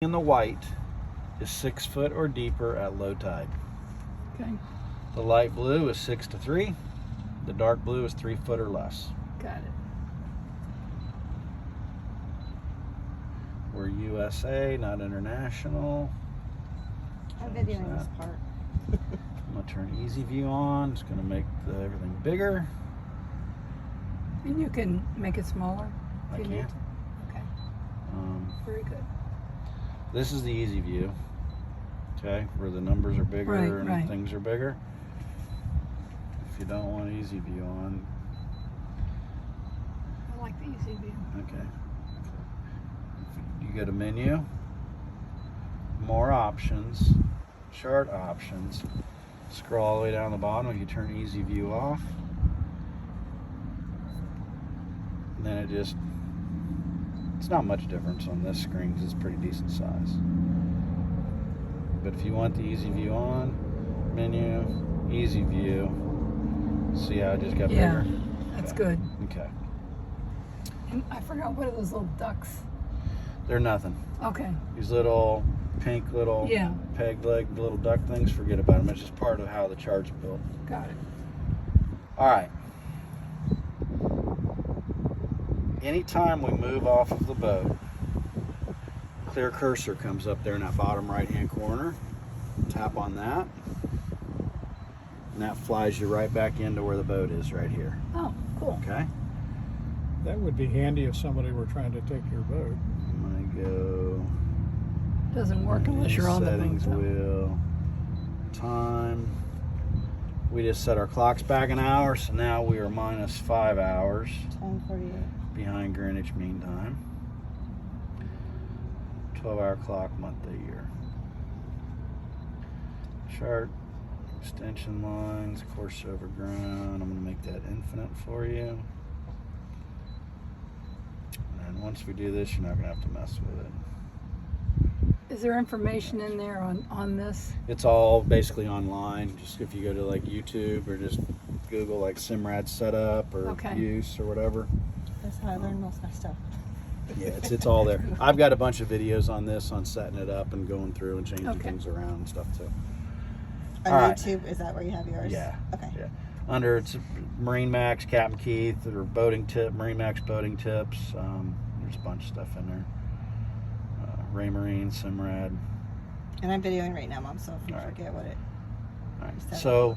in the white is 6 foot or deeper at low tide. Okay, The light blue is 6 to 3. The dark blue is 3 foot or less. got it. We're USA, not international. I'm videoing this part. I'm gonna turn easy view on. It's gonna make everything bigger. And you can make it smaller I if you need can. to. Okay, very good. This is the easy view. Okay, where the numbers are bigger and Right. things are bigger. If you don't want easy view on, I like the easy view. okay. You go to menu, more options, chart options. Scroll all the way down the bottom. If you turn easy view off, and then it's not much difference on this screen because it's pretty decent size. But if you want the easy view on, menu, easy view, see how it just got Yeah, bigger? that's Okay. good. Okay. And I forgot, what are those little ducks? They're nothing. Okay, These little pink little yeah, peg leg little duck things, forget about them. It's just part of how the chart's built. got it. All right. Anytime we move off of the boat, clear cursor comes up there in that bottom right hand corner. Tap on that, and that flies you right back into where the boat is right here. Oh, cool. Okay? That would be handy if somebody were trying to take your boat. I'm gonna go Doesn't work unless you're on the settings boat. wheel, time. We just set our clocks back an hour, so now we are minus 5 hours 10:48. behind Greenwich Mean Time. 12-hour clock, month of the year. Chart, extension lines, course over ground. I'm going to make that infinite for you. And once we do this, you're not going to have to mess with it. Is there information in there on this? It's all basically online. Just if you go to like YouTube or just Google like Simrad setup or Okay. use or whatever. That's how I learned most of my stuff. Yeah, it's all there. I've got a bunch of videos on this, on setting it up and going through and changing Okay. things around and stuff too. On All right. YouTube, is that where you have yours? Yeah. Okay. Yeah. Under it's Marine Max, Captain Keith, or boating tip, Marine Max boating tips. There's a bunch of stuff in there. Raymarine, Simrad. And I'm videoing right now, Mom, so if you All right. forget what it All right. said. So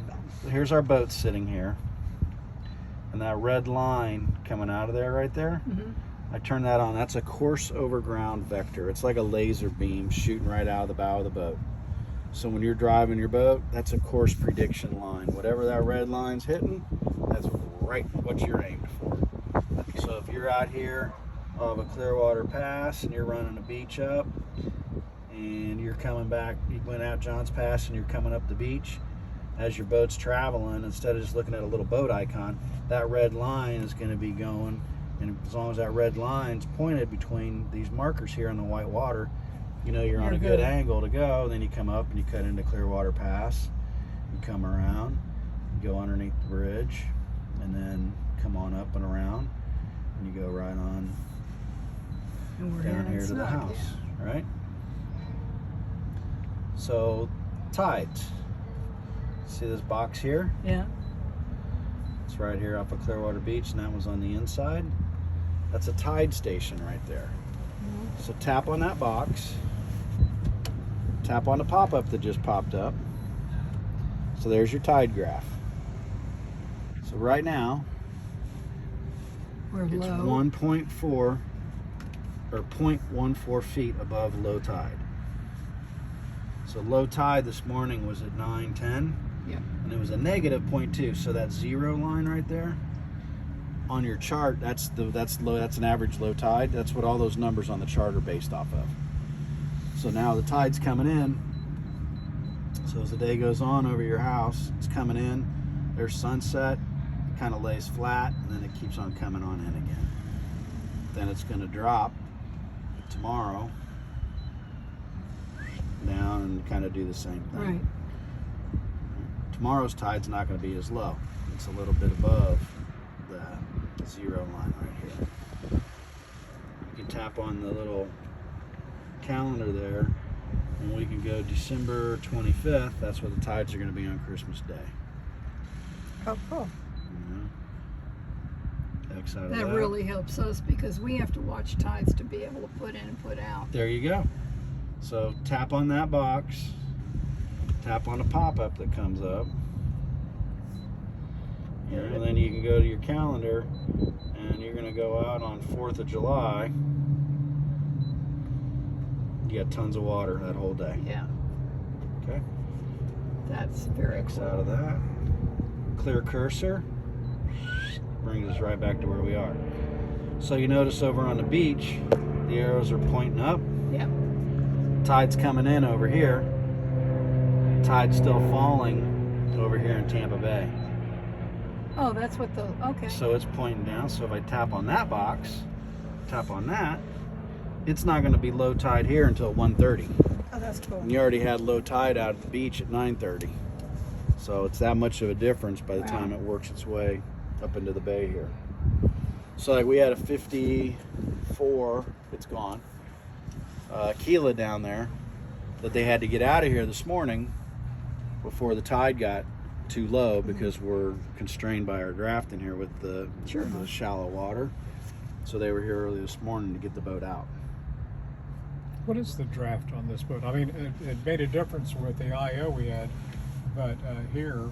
here's our boat sitting here, and that red line coming out of there, right there. Mm-hmm. I turn that on. That's a course over ground vector. It's like a laser beam shooting right out of the bow of the boat. So when you're driving your boat, that's a course prediction line. Whatever that red line's hitting, that's right what you're aimed for. So if you're out here of a Clearwater Pass and you're running a beach up and you're coming back, you went out Johns Pass and you're coming up the beach, as your boat's traveling, instead of just looking at a little boat icon, that red line is going to be going, and as long as that red line's pointed between these markers here in the white water, you know you're on a You're good good. angle to go. Then you come up and you cut into Clearwater Pass, you come around, you go underneath the bridge, and then come on up and around, and you go right on And we're down in here to the snug, house, right? So, tides. See this box here? Yeah. It's right here up at Clearwater Beach, and that was on the inside. That's a tide station right there. So tap on that box. Tap on the pop-up that just popped up. So there's your tide graph. So right now, We're it's low. 1.4 or 0.14 feet above low tide. So low tide this morning was at 9:10. Yep. And it was a negative 0.2. So that zero line right there on your chart, that's an average low tide. That's what all those numbers on the chart are based off of. So now the tide's coming in. So as the day goes on over your house, it's coming in. There's sunset, it kind of lays flat, and then it keeps on coming on in again. Then it's going to drop tomorrow down and kind of do the same thing. Right. Tomorrow's tide's not going to be as low. It's a little bit above the zero line right here. You can tap on the little calendar there, and we can go December 25th. That's what the tides are going to be on Christmas Day. Oh, cool. You know? X out of That really helps us because we have to watch tides to be able to put in and put out. There you go. So tap on that box, tap on a pop-up that comes up, and then you can go to your calendar, and you're going to go out on 4th of July. You got tons of water that whole day. Yeah, Okay. that's very X cool. out of that. Clear cursor. Brings us right back to where we are. So you notice over on the beach, the arrows are pointing up. Yeah. Tide's coming in over here. Tide's still falling over here in Tampa Bay. Oh, that's what the, okay. So it's pointing down. So if I tap on that box, tap on that, it's not going to be low tide here until 1:30. Oh, that's cool. And you already had low tide out at the beach at 9:30. So it's that much of a difference by the Wow. time it works its way up into the bay here. So like we had a 54, it's gone, Keela down there that they had to get out of here this morning before the tide got too low because we're constrained by our draft in here with the shallow water. So they were here early this morning to get the boat out. What is the draft on this boat? I mean, it made a difference with the IO we had, but here,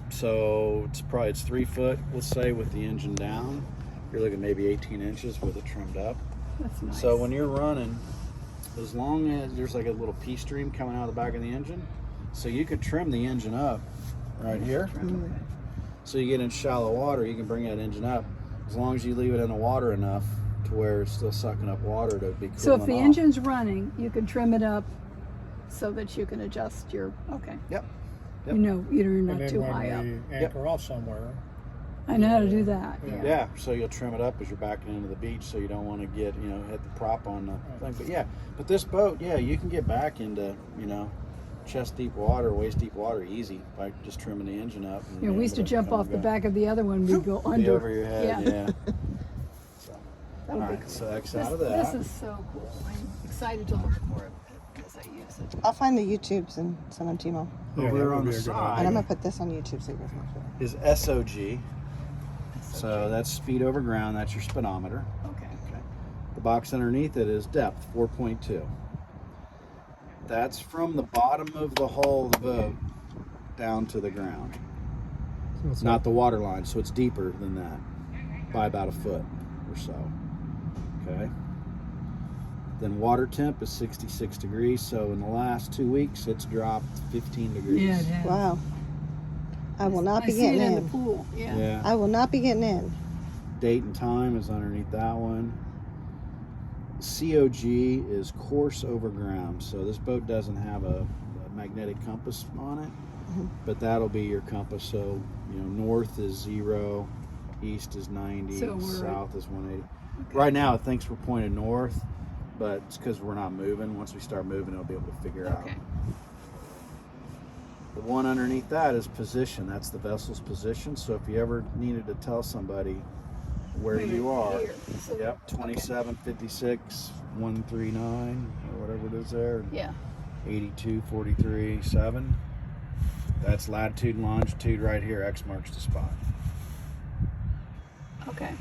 So it's 3 foot, let's say, with the engine down. You're looking maybe 18 inches with it trimmed up. That's nice. So when you're running, as long as there's like a little pea stream coming out of the back of the engine, so you could trim the engine up right here. Okay. So you get in shallow water, you can bring that engine up as long as you leave it in the water enough to where it's still sucking up water to be cooling So if the off. engine's running, you can trim it up so that you can adjust your, okay. Yep. You know, you're and not then too high up. when we anchor off somewhere, I know how to do that, yeah. Yeah, so you'll trim it up as you're backing into the beach, so you don't want to get, hit the prop on the thing. But yeah, but this boat, yeah, you can get back into, chest deep water, waist deep water easy by just trimming the engine up. And Yeah, we used to jump off the back of the other one, we'd go Be under. over your head, yeah. So, That all would be right, cool. so X This, out of that. this is so cool. I'm excited to learn more of it as I use it. I'll find the YouTubes and send them to you, Mom. Yeah, Over that there would on be the a good side And I'm gonna put this on YouTube so you guys can watch it. is SOG. So that's speed over ground. That's your speedometer. Okay. Okay. The box underneath it is depth, 4.2. That's from the bottom of the hull of the boat down to the ground, so it's not the water line. So it's deeper than that by about a foot or so. Okay. Then water temp is 66 degrees. So in the last 2 weeks, it's dropped 15 degrees. Yeah, it has. Wow. I will not I be see getting it in in. the pool, yeah. Yeah. I will not be getting in. Date and time is underneath that one. COG is course over ground. So this boat doesn't have a magnetic compass on it, but that'll be your compass. So, north is 0, east is 90, So we're- south is 180. Right now it thinks we're pointed north, but it's because we're not moving. Once we start moving, it'll be able to figure out. Okay. The one underneath that is position. That's the vessel's position. So if you ever needed to tell somebody where you are, Here. So- yep, 2756 139 or whatever it is there, Yeah. 82 43 7. That's latitude and longitude right here. X marks the spot. Okay.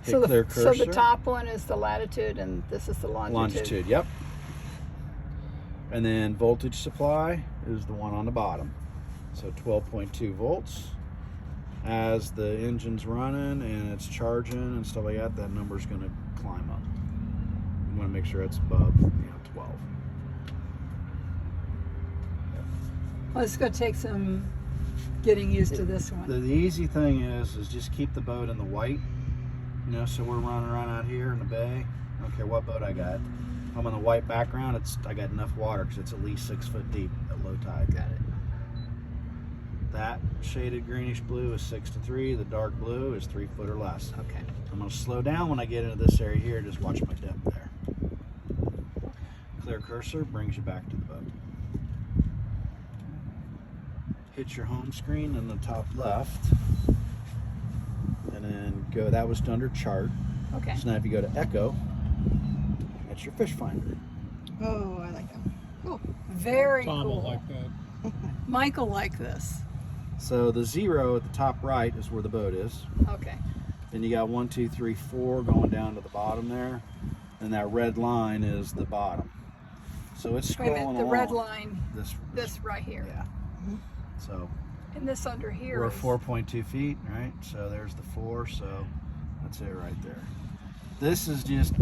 Hit So clear so the cursor. top one is the latitude and this is the longitude. Longitude, yep. And then voltage supply is the one on the bottom. So 12.2 volts. As the engine's running and it's charging and stuff like that, that number's going to climb up. You want to make sure it's above 12. Well, it's going to take some getting used to this one. The easy thing is just keep the boat in the white. So we're running around out here in the bay. I don't care what boat I got. I'm on the white background. I got enough water because it's at least 6 foot deep at low tide. Got it. That shaded greenish blue is 6 to 3. The dark blue is 3 foot or less. Okay. I'm going to slow down when I get into this area here. Just watch my depth there. Clear cursor brings you back to the boat. Hit your home screen in the top left. And then go, that was under chart. Okay. So now if you go to Echo, That's your fish finder. Oh, I like that one. Oh, very Tom will cool. like that. Michael like this. So the 0 at the top right is where the boat is. Okay. Then you got 1, 2, 3, 4 going down to the bottom there, and that red line is the bottom. So it's Wait a scrolling minute. The along. red line, This. this right here. Yeah. So And this under here we're is 4.2 feet, right? So there's the 4. So that's it right there. This is just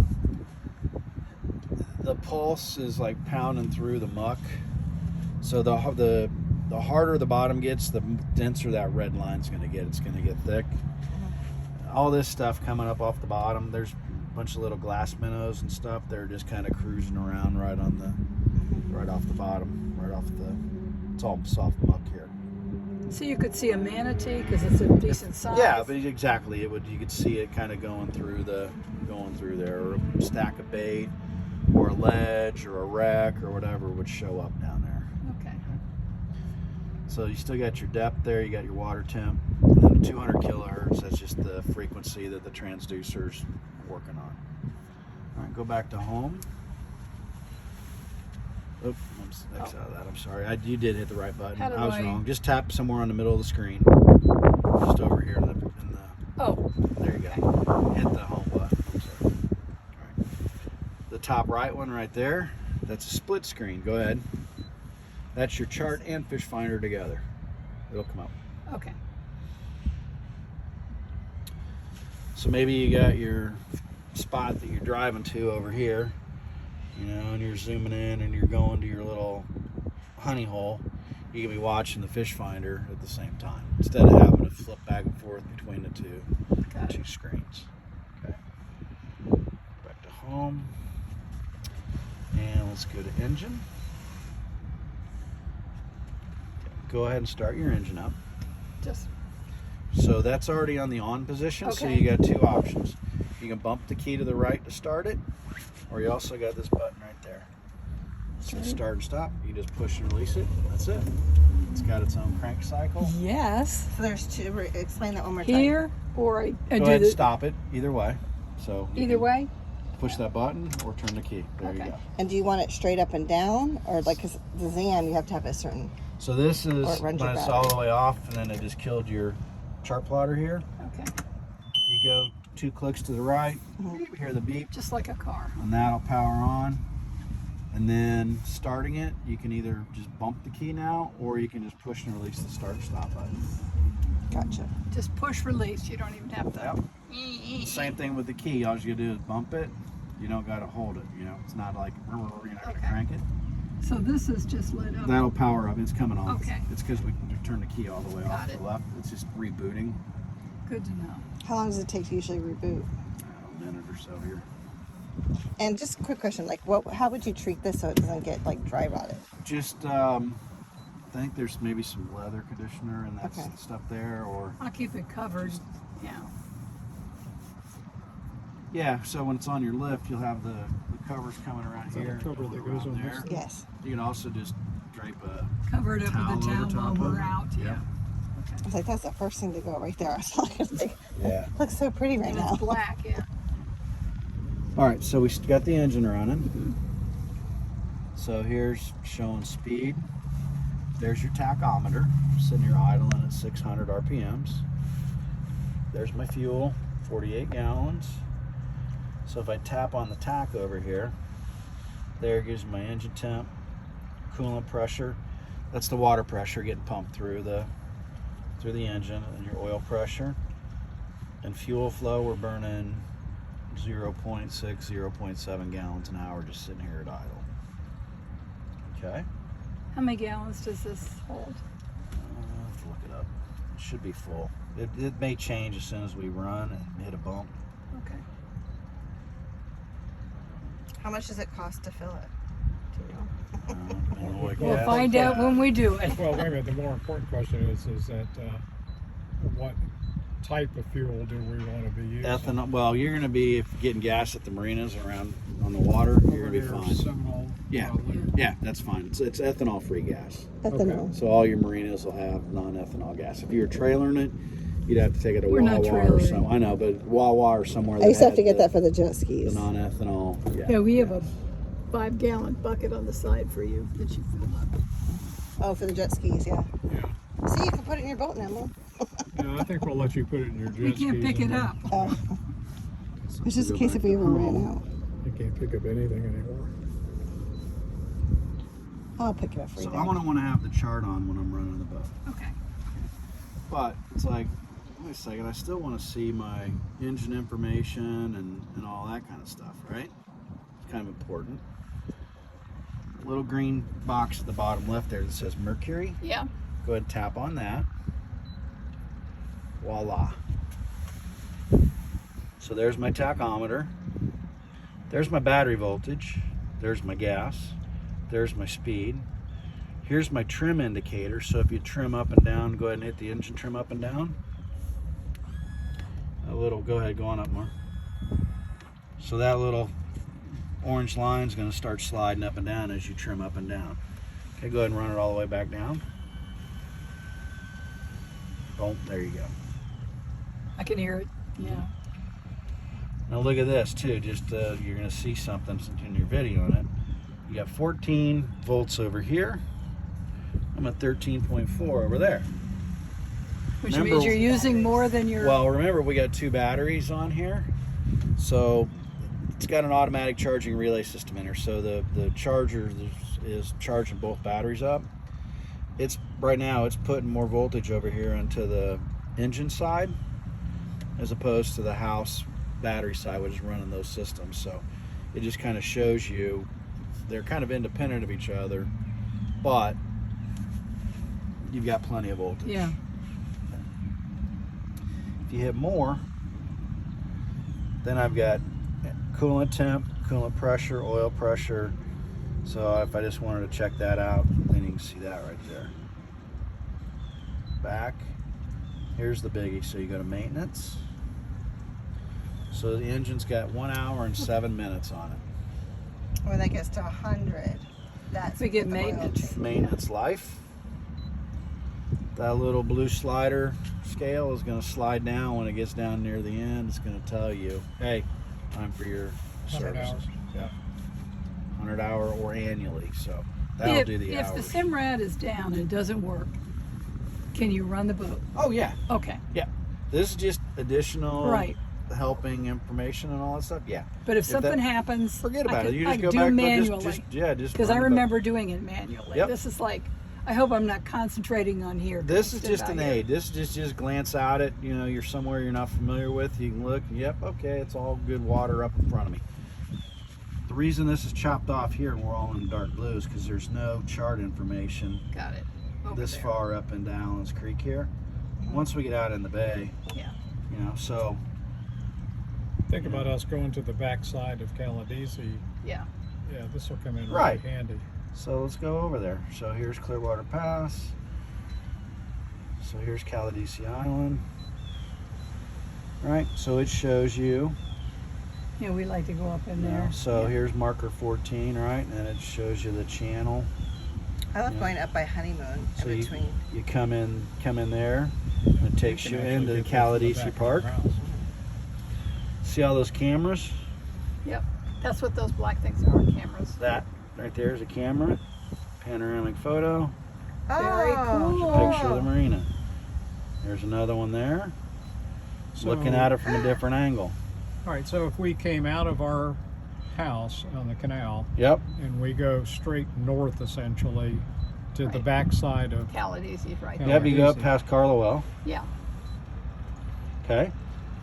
the pulse is like pounding through the muck. So the harder the bottom gets, the denser that red line's going to get. It's going to get thick. All this stuff coming up off the bottom. There's a bunch of little glass minnows and stuff. They're just kind of cruising around right off the bottom, it's all soft muck here. so you could see a manatee because it's a decent size. Yeah, but exactly. You could see it kind of going through there, or a stack of bait, or a ledge, or a wreck, or whatever would show up down there. Okay. So you still got your depth there, you got your water temp, and then 200 kilohertz. That's just the frequency that the transducer's working on. All right, go back to home. Oh, X out of that. I'm sorry. You did hit the right button. How do I was I- wrong. Just tap somewhere on the middle of the screen, just over here in the. Oh, There you go. Hit the home button. I'm sorry. All right. The top right one right there, that's a split screen. Go ahead. That's your chart and fish finder together. It'll come up. okay. So maybe you got your spot that you're driving to over here, and you're zooming in and you're going to your little honey hole. You can be watching the fish finder at the same time instead of having to flip back and forth between the two screens. Okay. Back to home. And let's go to engine. Go ahead and start your engine up. Just So that's already on the on position, so Okay. you got 2 options. You can bump the key to the right to start it, or you also got this button right there. So start and stop, you just push and release it, that's it. It's got its own crank cycle. yes. So there's two. Explain that one more time. Here or I Go do ahead and the stop it, either way. So you either can way. push that button or turn the key, there you Okay. go. And do you want it straight up and down, or like 'cause the Zan, you have to have a certain? So this is Or it runs when your it's battery. all the way off, and then it just killed your chart plotter here. Okay. You go 2 clicks to the right, you hear the beep, Just like a car. and that'll power on. And then starting it, you can either just bump the key now, or you can just push and release the start and stop button. Gotcha. Just push release. You don't even have to. Yep. Same thing with the key. All you gotta do is bump it. You don't gotta hold it. It's not like you're not gonna Okay. crank it. So this is just lit up. That'll power up. It's coming on. Okay. It's because we can turn the key all the way off Got to it. the left. It's just rebooting. Good to know. How long does it take to usually reboot? A minute or so here. And just a quick question, like how would you treat this so it doesn't get like dry rotted? Just think there's maybe some leather conditioner and that Okay. stuff there, or I'll keep it covered. Yeah. yeah. So when it's on your lift, you'll have the covers coming around Is that a here. cover that goes around on there. this? Yes. You can also just drape a Cover it up towel with a over towel top while of we're it. out. Yeah. I was like, that's the first thing to go right there. I was like, Yeah. looks so pretty right And now. it's black. Yeah. All right, so we got the engine running. So here's showing speed. There's your tachometer, sitting here idling at 600 RPMs. There's my fuel, 48 gallons. So if I tap on the tack over here, there gives my engine temp, coolant pressure. That's the water pressure getting pumped through the engine, and your oil pressure. And fuel flow, we're burning 0.6, 0.7 gallons an hour just sitting here at idle. Okay. How many gallons does this hold? I'll have to look it up. It should be full. It may change as soon as we run and hit a bump. Okay. How much does it cost to fill it? Do you know? Depending on what We'll gas. find out when we do it. Well, wait a minute. The more important question is that what type of fuel do we want to be using? Ethanol. Well, you're going to be, if you're getting gas at the marinas around on the water, you're going to be Over fine. here, Seminole, Yeah. probably. Yeah, that's fine. It's ethanol free gas. Ethanol. So all your marinas will have non-ethanol gas. If you're trailering it, You'd have to take it to We're not Wawa or trailering. some. I know, but Wawa or somewhere. I used to have had to get the- that for the jet the skis. non-ethanol. Yeah. Yeah, we have a 5-gallon bucket on the side for you that you fill up. Oh, for the jet skis, yeah. Yeah. See, you can put it in your boat now, Mom. Yeah, I think we'll let you put it in your jet We can't skis pick and it then up. Oh. It's just in case if we ever ran out. You can't pick up anything anymore. I'll pick it up for you. So then. I'm gonna want to have the chart on when I'm running the boat. Okay. But it's like, wait a second, I still want to see my engine information and all that kind of stuff, right? It's kind of important. Little green box at the bottom left there that says Mercury. Yeah. Go ahead and tap on that. Voila. So there's my tachometer. There's my battery voltage. There's my gas. There's my speed. Here's my trim indicator. So if you trim up and down, go ahead and hit the engine trim up and down. A little, go ahead, go on up more. So that little orange line is going to start sliding up and down as you trim up and down. Okay, go ahead and run it all the way back down. Boom, there you go. I can hear it. Yeah. Now look at this too, just you're going to see something in your video in it. You got 14 volts over here. I'm at 13.4 over there. Which Remember- means you're using more than your. Well, remember we got 2 batteries on here. So it's got an automatic charging relay system in here. So the charger is charging both batteries up. It's right now it's putting more voltage over here into the engine side as opposed to the house battery side, which is running those systems. So it just kind of shows you they're kind of independent of each other, but you've got plenty of voltage. Yeah. If you hit more, then I've got coolant temp, coolant pressure, oil pressure. So if I just wanted to check that out, then you can see that right there. Back. Here's the biggie. So you go to maintenance. So the engine's got 1 hour and 7 minutes on it. When that gets to 100, that's We get the oil maintenance. change. Maintenance life. That little blue slider scale is going to slide down when it gets down near the end. It's going to tell you, hey, time for your 100 service. hours. Yeah. 100 hour or annually. So that'll If, do the if hours. the Simrad is down and it doesn't work, can you run the boat? Oh yeah. Okay. Yeah. This is just additional Right. helping information and all that stuff. Yeah. But if If something that- happens, Forget I about could, it. You I just go do back manually. just Because run I the boat. remember doing it manually. Yep. This is like, I hope I'm not concentrating on here. This is Instead just of an out here. aid. This is just glance out at, you're somewhere you're not familiar with. You can look, yep, okay, it's all good water up in front of me. The reason this is chopped off here and we're all in dark blue is because there's no chart information Got it. Over this there. far up into Allen's Creek here. Once we get out in the bay, Yeah. so Think about us going to the backside of Caladesi. Yeah. Yeah, this will come in Right. really handy. So let's go over there. So here's Clearwater Pass. So here's Caladesi Island. Right, so it shows you. Yeah, we like to go up in you know, there. so Yeah. here's marker 14, right? And it shows you the channel. I love Yeah. going up by Honeymoon So in you, between. you come in there, and it takes you can actually into the get there from the Caladesi back of Park. our house. See all those cameras? Yep. That's what those black things are, cameras. That right there is a camera. Panoramic photo. Very cool. Picture of the marina. There's another one there. So- Looking at it from a different angle. All right, so if we came out of our house on the canal Yep. and we go straight north essentially to the Right. backside of Caladesi's right Yeah. there. Yep, you go up easy. past Carlowell. Yeah. Okay.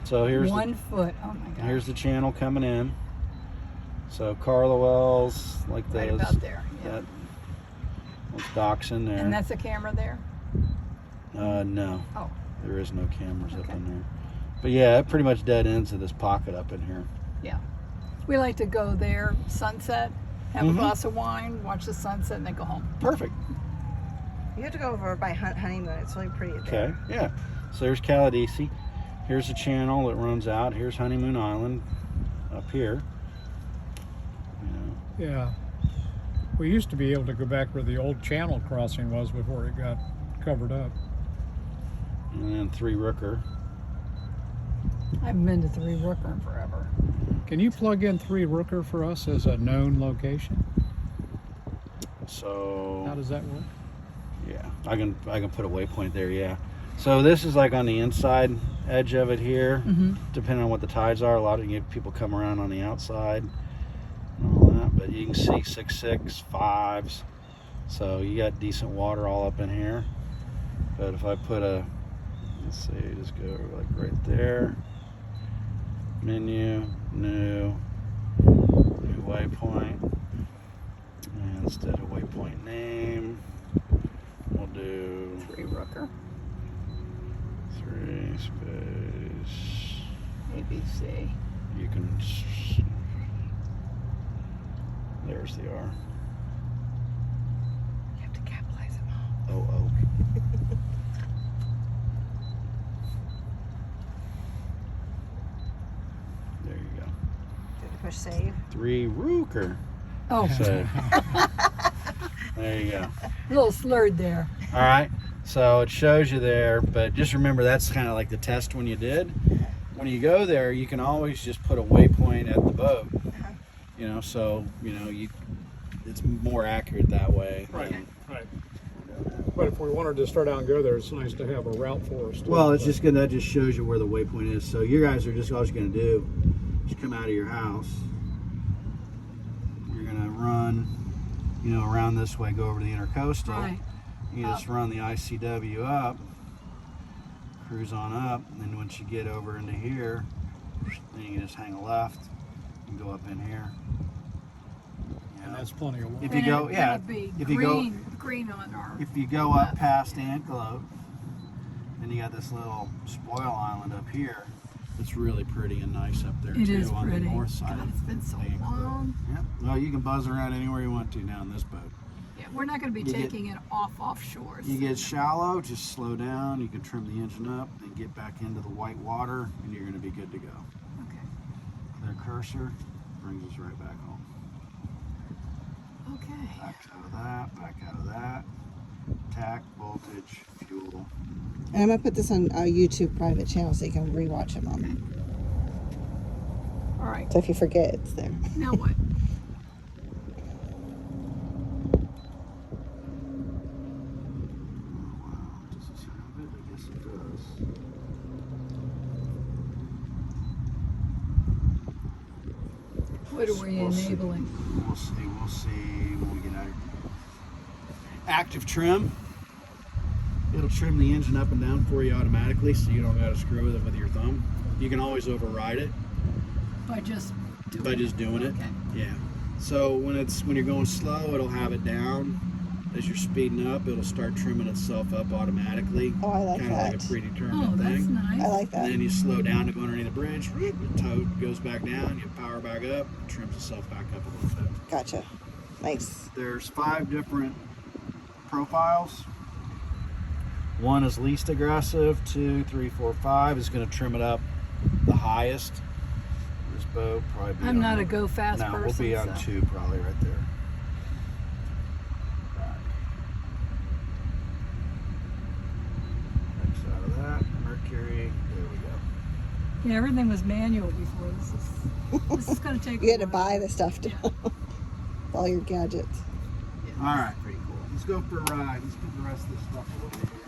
So here's 1 foot. Oh my god. here's the channel coming in. So Carlowell's like right those. about there. Yeah. That, those docks in there. And that's a camera there. No, Oh. there is no cameras up Okay. in there. But yeah, it pretty much dead ends of this pocket up in here. Yeah. We like to go there, sunset, have Mhm. a glass of wine, watch the sunset, and then go home. Perfect. You have to go over by Honeymoon. It's really pretty there. Okay. Yeah. So there's Caladesi. Here's the channel that runs out. Here's Honeymoon Island up here. You know, Yeah. We used to be able to go back where the old channel crossing was before it got covered up. and then Three Rooker. I haven't been to Three Rooker in forever. Can you plug in Three Rooker for us as a known location? So How does that work? yeah, I can put a waypoint there. Yeah. So this is like on the inside edge of it here. Mm-hmm. Depending on what the tides are, a lot of people come around on the outside and all that. But you can see 6.6, 5s. So you got decent water all up in here. But if I put a, let's see, just go like right there. Menu, new waypoint. And instead of waypoint name, we'll do Three Rooker. 3 space. ABC. You can. There's the R. You have to capitalize them all. Oh. There you go. Did you push save? 3 Rooker. Oh, So there you go. a little slurred there. All right. So it shows you there, but just remember that's kind of like the test when you did. When you go there, you can always just put a waypoint at the boat. You know, so it's more accurate that way. Right. than- Right. But if we wanted to start out and go there, it's nice to have a route for us. Well, it's just that just shows you where the waypoint is. So you guys are just all you're gonna do is come out of your house. You're gonna run, around this way, go over to the intercoastal. Right. You just run the ICW up, cruise on up, and then once you get over into here, then you can just hang a left and go up in here. And that's plenty of water. If you go, And yeah, it'd be if you go, green on our. if you go up past Anklote, then you got this little spoil island up here. It's really pretty and nice up there It too is on pretty. the north side. God, it's been so Anklote. long. Yeah. Well, you can buzz around anywhere you want to now in this boat. Yeah, we're not going to be You get- taking it offshore. You get shallow, just slow down. You can trim the engine up and get back into the white water, and you're going to be good to go. Okay. Their cursor brings us right back home. Okay. Back out of that, back out of that. Tack, voltage, fuel. And I'm gonna put this on our YouTube private channel so you can rewatch it, Mom. All right. So if you forget, it's there. Now what? Oh, wow. Does this have it? I guess it does. What are we We'll see. enabling? We'll see when we get out. Active trim. It'll trim the engine up and down for you automatically, so you don't got to screw with it with your thumb. You can always override it By just doing by just doing it. Okay. Yeah. So when you're going slow, it'll have it down. As you're speeding up, it'll start trimming itself up automatically. Oh, I like Kind of like a that. predetermined Oh, that's thing. nice. I like that. And then you slow down to go underneath the bridge. The tow goes back down. You power back up. Trims itself back up a little bit. Gotcha. Nice. There's 5 different profiles. 1 is least aggressive. 2, 3, 4, 5 is going to trim it up the highest. This boat probably. Be I'm on not the- a go fast No, person. we'll be on so. 2 probably right there. Next out of that, Mercury. There we go. Yeah, everything was manual before. This is going to take. You had a to while. buy the stuff too. All your gadgets. Yeah, All this right. is pretty cool. Let's go for a ride. Let's put the rest of this stuff away.